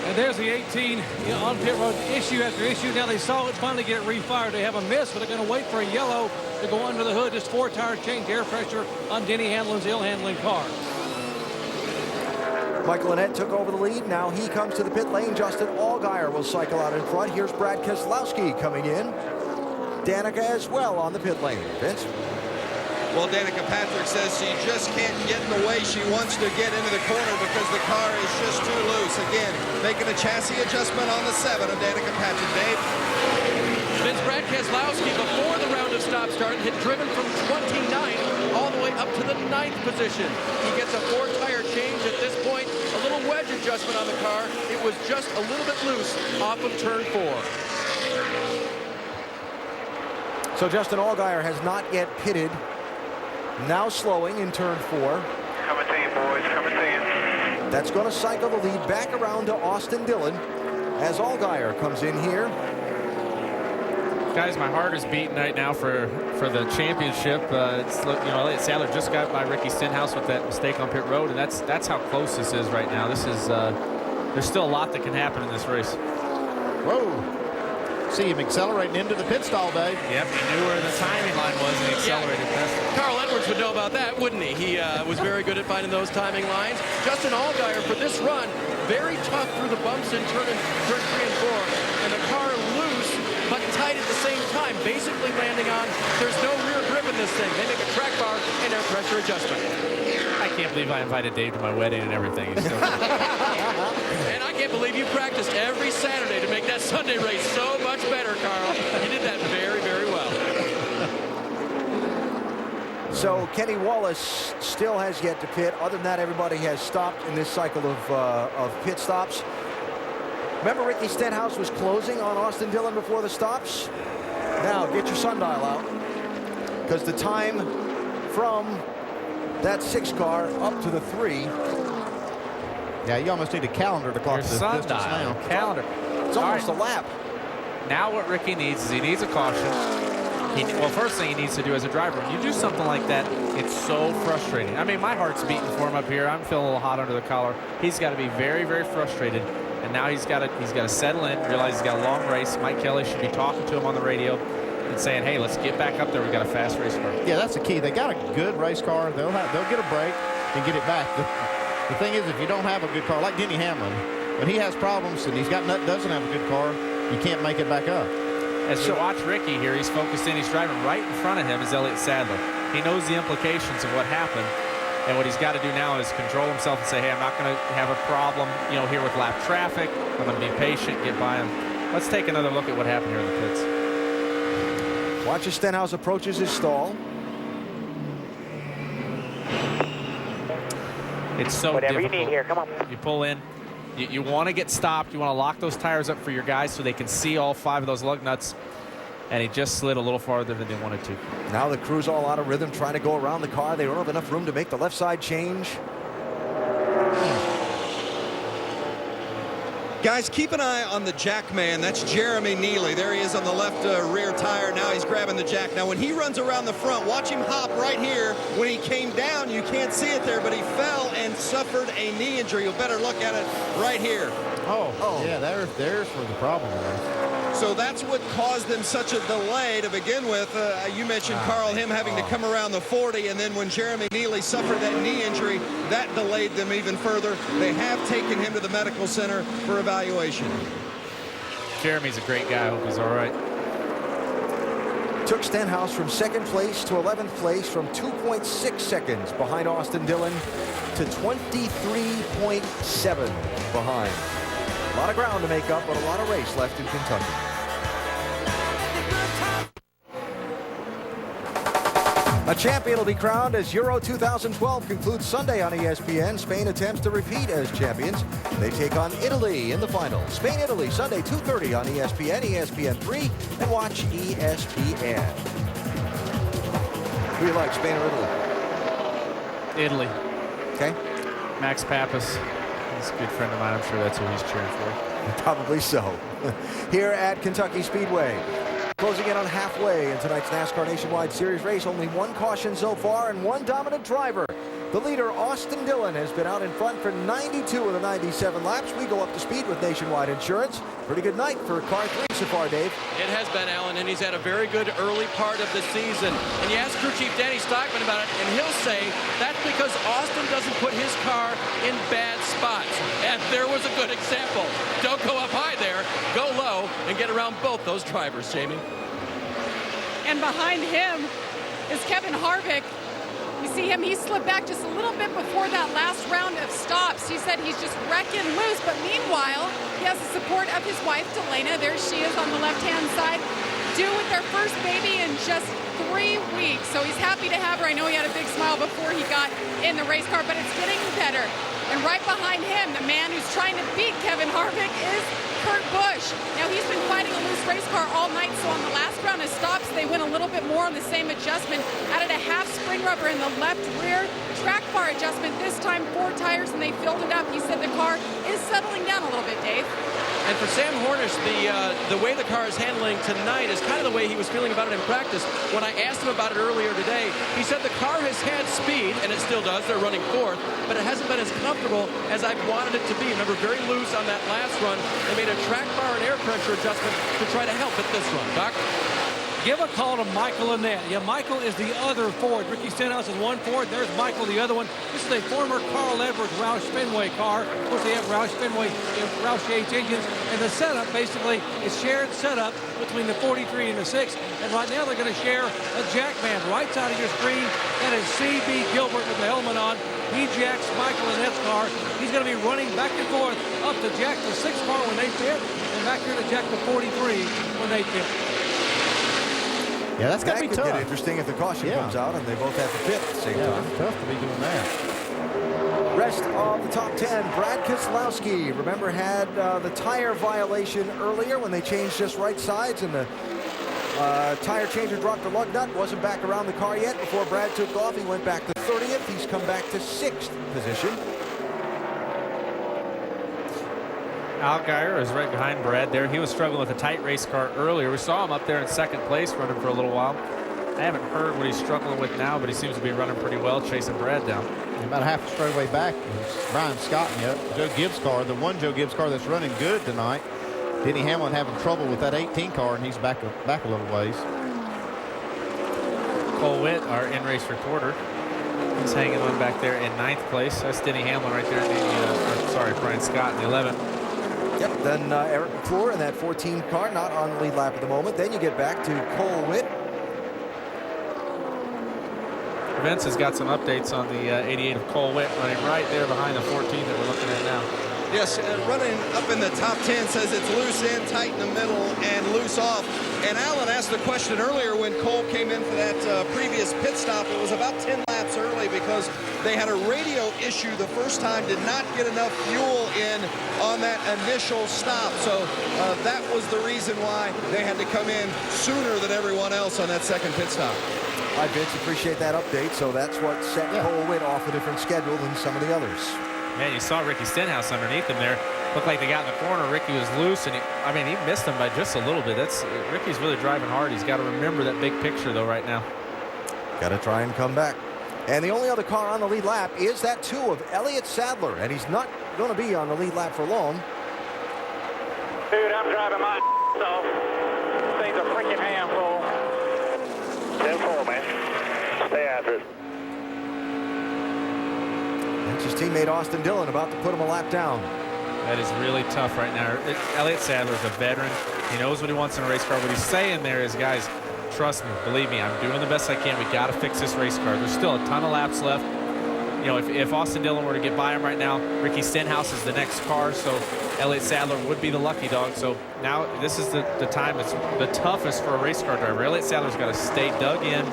And there's the 18 on pit road, issue after issue. Now they saw it finally get it refired. They have a miss, but they're going to wait for a yellow to go under the hood. Just 4-tire change, air pressure on Denny Hamlin's ill-handling car. Michael Annett took over the lead. Now he comes to the pit lane. Justin Allgaier will cycle out in front. Here's Brad Keselowski coming in. Danica as well on the pit lane. Vince? Well, Danica Patrick says she just can't get in the way she wants to get into the corner because the car is just too loose. Again, making a chassis adjustment on the 7 of Danica Patrick. Dave? Vince, Brad Keselowski, before the round of stop start, had driven from 29th all the way up to the 9th position. He gets a 4-tire change at this point, a little wedge adjustment on the car. It was just a little bit loose off of turn 4. So Justin Allgaier has not yet pitted. Now slowing in turn 4. Coming to you, boys. Coming to you. That's going to cycle the lead back around to Austin Dillon as Allgaier comes in here. Guys, my heart is beating right now for the championship. Elliott Sadler just got by Ricky Stenhouse with that mistake on pit road, and that's how close this is right now. This is there's still a lot that can happen in this race. Whoa. See him accelerating into the pit stall, Dave. Yep, he knew where the timing line was and he accelerated past it. Carl Edwards would know about that, wouldn't he? He was very good at finding those timing lines. Justin Allgaier, for this run, very tough through the bumps in turn 3 and 4. And the car loose, but tight at the same time, basically landing on, there's no rear grip in this thing. They make a track bar and air pressure adjustment. I can't believe I invited Dave to my wedding and everything. He's still And I can't believe you practiced every Saturday to make that Sunday race so much better, Carl. You did that very, very well. So Kenny Wallace still has yet to pit. Other than that, everybody has stopped in this cycle of pit stops. Remember, Ricky Stenhouse was closing on Austin Dillon before the stops. Now get your sundial out, because the time from that 6 car up to the 3. Yeah, you almost need a calendar to clock this distance now. Calendar. It's almost a lap. Now what Ricky needs is he needs a caution. Well, first thing he needs to do as a driver, when you do something like that, it's so frustrating. I mean, my heart's beating for him up here. I'm feeling a little hot under the collar. He's got to be very, very frustrated. And now he's got to settle in, realize he's got a long race. Mike Kelly should be talking to him on the radio and saying, hey, let's get back up there. We've got a fast race car. Yeah, that's the key. They got a good race car. They'll get a break and get it back. The thing is, if you don't have a good car, like Denny Hamlin, when he has problems and doesn't have a good car, you can't make it back up. As you watch Ricky here, he's focused in. He's driving right in front of him is Elliott Sadler. He knows the implications of what happened. And what he's got to do now is control himself and say, hey, I'm not going to have a problem, here with lap traffic. I'm going to be patient, get by him. Let's take another look at what happened here in the pits. Watch as Stenhouse approaches his stall. It's so Whatever difficult. you need here, come on. You pull in. You want to get stopped. You want to lock those tires up for your guys so they can see all 5 of those lug nuts. And he just slid a little farther than they wanted to. Now the crew's all out of rhythm, trying to go around the car. They don't have enough room to make the left side change. Guys, keep an eye on the jack man. That's Jeremy Neely. There he is on the left rear tire. Now he's grabbing the jack. Now when he runs around the front, watch him hop right here. When he came down, you can't see it there, but he fell and suffered a knee injury. You'll better look at it right here. Oh. Yeah, there's where the problem is. So that's what caused them such a delay to begin with. You mentioned, Carl, him having to come around the 40, and then when Jeremy Neely suffered that knee injury, that delayed them even further. They have taken him to the medical center for evaluation. Jeremy's a great guy. I hope he's all right. Took Stenhouse from 2nd place to 11th place, from 2.6 seconds behind Austin Dillon to 23.7 behind. A lot of ground to make up, but a lot of race left in Kentucky. A champion will be crowned as Euro 2012 concludes Sunday on ESPN. Spain attempts to repeat as champions. They take on Italy in the final. Spain-Italy, Sunday, 2:30 on ESPN, ESPN3, and watch ESPN. Who do you like, Spain or Italy? Italy. Okay. Max Pappas. He's a good friend of mine. I'm sure that's who he's cheering for. Probably so. Here at Kentucky Speedway. Closing in on halfway in tonight's NASCAR Nationwide Series race. Only one caution so far and one dominant driver The leader, Austin Dillon, has been out in front for 92 of the 97 laps. We go up to speed with Nationwide Insurance. Pretty good night for car 3 so far, Dave. It has been, Alan, and he's had a very good early part of the season. And you ask crew chief Danny Stockman about it, and he'll say that's because Austin doesn't put his car in bad spots. And there was a good example. Don't go up high there, go low, and get around both those drivers, Jamie. And behind him is Kevin Harvick. You see him, he slipped back just a little bit before that last round of stops. He said he's just wrecking loose, but meanwhile, he has the support of his wife, Delana. There she is on the left-hand side, due with their first baby in just 3 weeks. So he's happy to have her. I know he had a big smile before he got in the race car, but it's getting better. And right behind him, the man who's trying to beat Kevin Harvick is Kurt Busch. Now, he's been fighting a loose race car all night, so on the last round of stops, they went a little bit more on the same adjustment, added a half spring rubber in the left rear, track bar adjustment, this time 4 tires, and they filled it up. He said the car is settling down a little bit, Dave. And for Sam Hornish, the way the car is handling tonight is kind of the way he was feeling about it in practice. When I asked him about it earlier today, he said the car has had speed, and it still does. They're running 4th, but it hasn't been as comfortable as I've wanted it to be. Remember, very loose on that last run. They made a track bar and air pressure adjustment to try to help it this run. Doc? Give a call to Michael Annette. Yeah, Michael is the other Ford. Ricky Stenhouse is one Ford. There's Michael, the other one. This is a former Carl Edwards Roush Fenway car. Of course, they have Roush Fenway, Roush Yates engines. And the setup, basically, is shared setup between the 43 and the 6. And right now, they're going to share a jackman. Right side of your screen, that is C.B. Gilbert with the helmet on. He jacks Michael Annette's car. He's going to be running back and forth up to jack the 6 car when they pit, and back here to jack the 43 when they pit. Yeah, that's got to be That tough. could get interesting if the caution comes out and they both have to pit at the same time. It's tough to be doing that. Rest of the top 10, Brad Keselowski, remember, had the tire violation earlier when they changed just right sides, and the tire changer dropped the lug nut, wasn't back around the car yet. Before Brad took off, he went back to 30th. He's come back to 6th position. Allgaier is right behind Brad there. He was struggling with a tight race car earlier. We saw him up there in 2nd place running for a little while. I haven't heard what he's struggling with now, but he seems to be running pretty well, chasing Brad down. About a half a straightaway back is Brian Scott in the Joe Gibbs car, the one Joe Gibbs car that's running good tonight. Denny Hamlin having trouble with that 18 car, and he's back a little ways. Cole Witt, our in-race reporter, he's hanging on back there in 9th place. That's Denny Hamlin right there. Brian Scott in the 11th. Yep, then Eric McClure in that 14 car, not on the lead lap at the moment. Then you get back to Cole Witt. Vince has got some updates on the 88 of Cole Witt running right there behind the 14 that we're looking at now. Yes, running up in the top 10 says it's loose in, tight in the middle, and loose off. And Alan asked the question earlier when Cole came in for that previous pit stop. It was about 10 laps early because they had a radio issue the first time, did not get enough fuel in on that initial stop. So that was the reason why they had to come in sooner than everyone else on that second pit stop. Hi, Vince, appreciate that update. So that's what set Cole Witt off a different schedule than some of the others. Man, you saw Ricky Stenhouse underneath him there. Looked like they got in the corner. Ricky was loose, and he missed him by just a little bit. Ricky's really driving hard. He's got to remember that big picture, though, right now. Got to try and come back. And the only other car on the lead lap is that 2 of Elliott Sadler, and he's not going to be on the lead lap for long. Dude, I'm driving my off. Thing's a freaking handful. 10-4, man. Stay after it. That's his teammate Austin Dillon about to put him a lap down. That is really tough right now. Elliott Sadler's a veteran. He knows what he wants in a race car. What he's saying there is, guys, trust me, believe me, I'm doing the best I can. We got to fix this race car. There's still a ton of laps left. You know, if Austin Dillon were to get by him right now, Ricky Stenhouse is the next car, so Elliott Sadler would be the lucky dog. So now this is the time. It's the toughest for a race car driver. Elliott Sadler's got to stay dug in.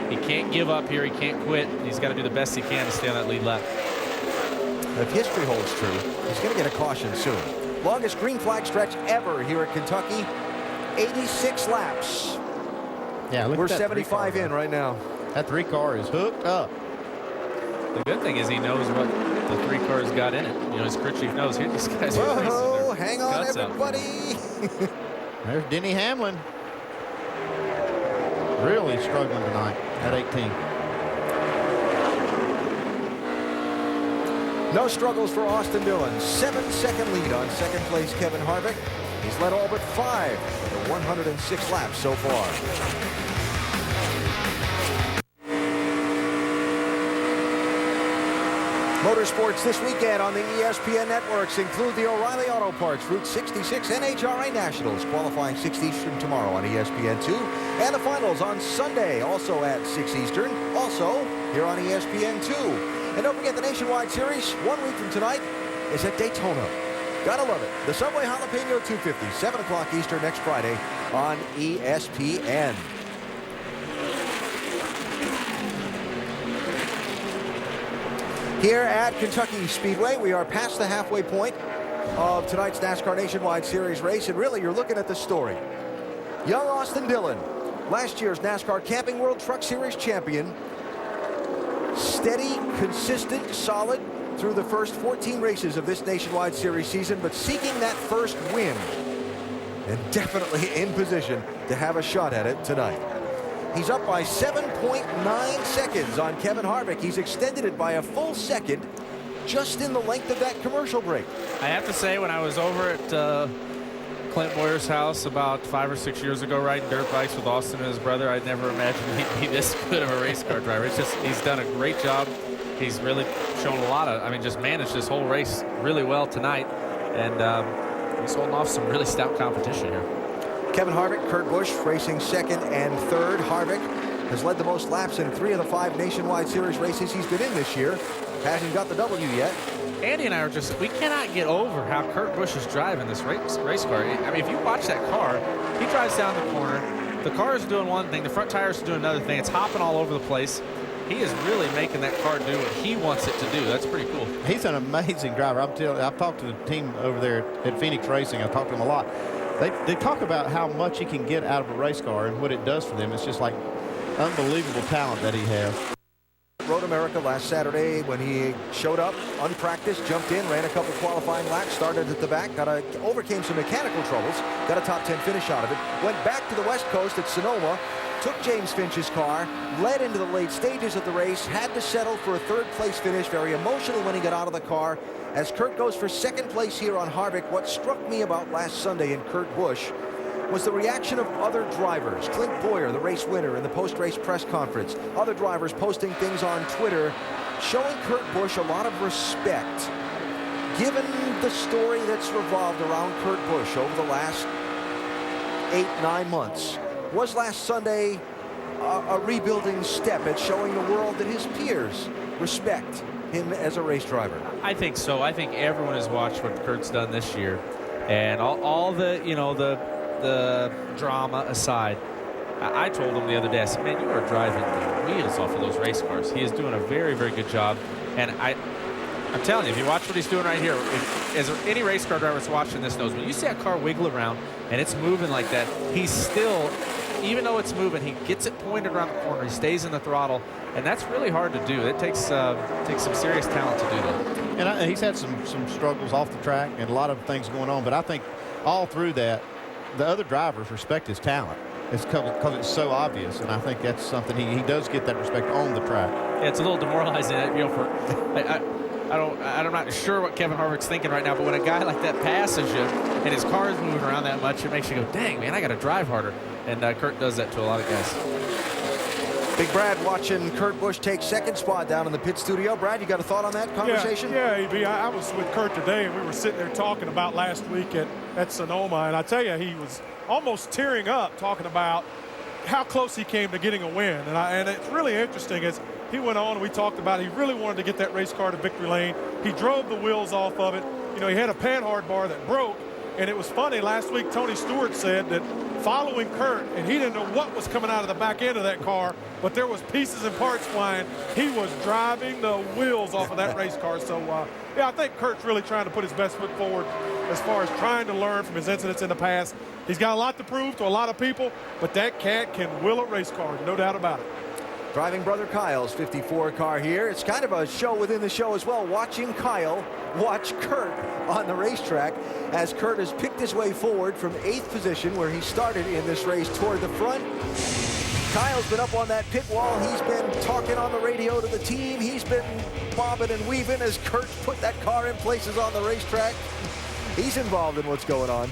He can't give up here. He can't quit. He's got to do the best he can to stay on that lead lap. If history holds true, he's going to get a caution soon. Longest green flag stretch ever here at Kentucky, 86 laps. Yeah, look We're at that 75 in right now. That 3 car is hooked up. The good thing is he knows what the 3 cars got in it. You know, his crew chief knows here these guys are racing. Whoa, hang on, guts out. everybody. There's Denny Hamlin. Really struggling tonight at 18. No struggles for Austin Dillon. 7-second lead on second place Kevin Harvick. He's led all but 5 of the 106 laps so far. Motorsports this weekend on the ESPN networks include the O'Reilly Auto Parts Route 66 NHRA Nationals qualifying 6 Eastern tomorrow on ESPN2, and the finals on Sunday also at 6 Eastern, also here on ESPN2. And don't forget the Nationwide Series 1 week from tonight is at Daytona. Gotta love it. The Subway Jalapeno 250, 7 o'clock Eastern next Friday on ESPN. Here at Kentucky Speedway, we are past the halfway point of tonight's NASCAR Nationwide Series race, and really you're looking at the story. Young Austin Dillon, last year's NASCAR Camping World Truck Series champion, steady, consistent, solid through the first 14 races of this Nationwide Series season, but seeking that first win, and definitely in position to have a shot at it tonight. He's up by 7.9 seconds on Kevin Harvick. He's extended it by a full second just in the length of that commercial break. I have to say, when I was over at Clint Boyer's house about 5 or 6 years ago riding dirt bikes with Austin and his brother, I'd never imagined he'd be this good of a race car driver. It's just, he's done a great job. He's really shown a lot of, I mean, just managed this whole race really well tonight. And he's holding off some really stout competition here. Kevin Harvick, Kurt Busch racing second and third. Harvick has led the most laps in 3 of the 5 Nationwide Series races he's been in this year. Hasn't got the W yet. Andy and I are just, we cannot get over how Kurt Busch is driving this race car. I mean, if you watch that car, he drives down the corner. The car is doing one thing, the front tires are doing another thing. It's hopping all over the place. He is really making that car do what he wants it to do. That's pretty cool. He's an amazing driver. I've talked to the team over there at Phoenix Racing. I've talked to him a lot. They talk about how much he can get out of a race car and what it does for them. It's just like unbelievable talent that he has. Road America last Saturday when he showed up, unpracticed, jumped in, ran a couple qualifying laps, started at the back, overcame some mechanical troubles, got a top 10 finish out of it, went back to the West Coast at Sonoma, took James Finch's car, led into the late stages of the race, had to settle for a third place finish, very emotional when he got out of the car. As Kurt goes for second place here on Harvick, what struck me about last Sunday in Kurt Busch was the reaction of other drivers. Clint Boyer, the race winner, in the post-race press conference. Other drivers posting things on Twitter, showing Kurt Busch a lot of respect. Given the story that's revolved around Kurt Busch over the last 8-9 months, was last Sunday a rebuilding step at showing the world that his peers respect him as a race driver? I think so. I think everyone has watched what Kurt's done this year, and all the, you know, the drama aside, I told him the other day, I said, man, you are driving the wheels off of those race cars. He is doing a very, very good job, and I'm telling you, if you watch what he's doing right here, as any race car driver that's watching this knows, when you see that car wiggle around and it's moving like that, he's still, even though it's moving, he gets it pointed around the corner, he stays in the throttle, and that's really hard to do. It takes some serious talent to do that. And he's had some struggles off the track and a lot of things going on, but I think all through that, the other drivers respect his talent. It's because it's so obvious, and I think that's something he does get that respect on the track. Yeah, it's a little demoralizing, you know, I'm not sure what Kevin Harvick's thinking right now, but when a guy like that passes you and his car is moving around that much, it makes you go, dang, man, I got to drive harder. And Kurt does that to a lot of guys. Big Brad watching Kurt Busch take second spot down in the pit studio. Brad, you got a thought on that conversation? Yeah, AB, I was with Kurt today, and we were sitting there talking about last week at Sonoma, and I tell you, he was almost tearing up talking about how close he came to getting a win. And it's really interesting as he went on and we talked about he really wanted to get that race car to victory lane. He drove the wheels off of it. You know, he had a panhard bar that broke, and it was funny. Last week, Tony Stewart said that following Kurt, and he didn't know what was coming out of the back end of that car, but there was pieces and parts flying. He was driving the wheels off of that race car. So, yeah, I think Kurt's really trying to put his best foot forward as far as trying to learn from his incidents in the past. He's got a lot to prove to a lot of people, but that cat can will a race car, no doubt about it. Driving brother Kyle's 54 car here. It's kind of a show within the show as well, watching Kyle watch Kurt on the racetrack as Kurt has picked his way forward from 8th position where he started in this race toward the front. Kyle's been up on that pit wall. He's been talking on the radio to the team. He's been bobbing and weaving as Kurt put that car in places on the racetrack. He's involved in what's going on.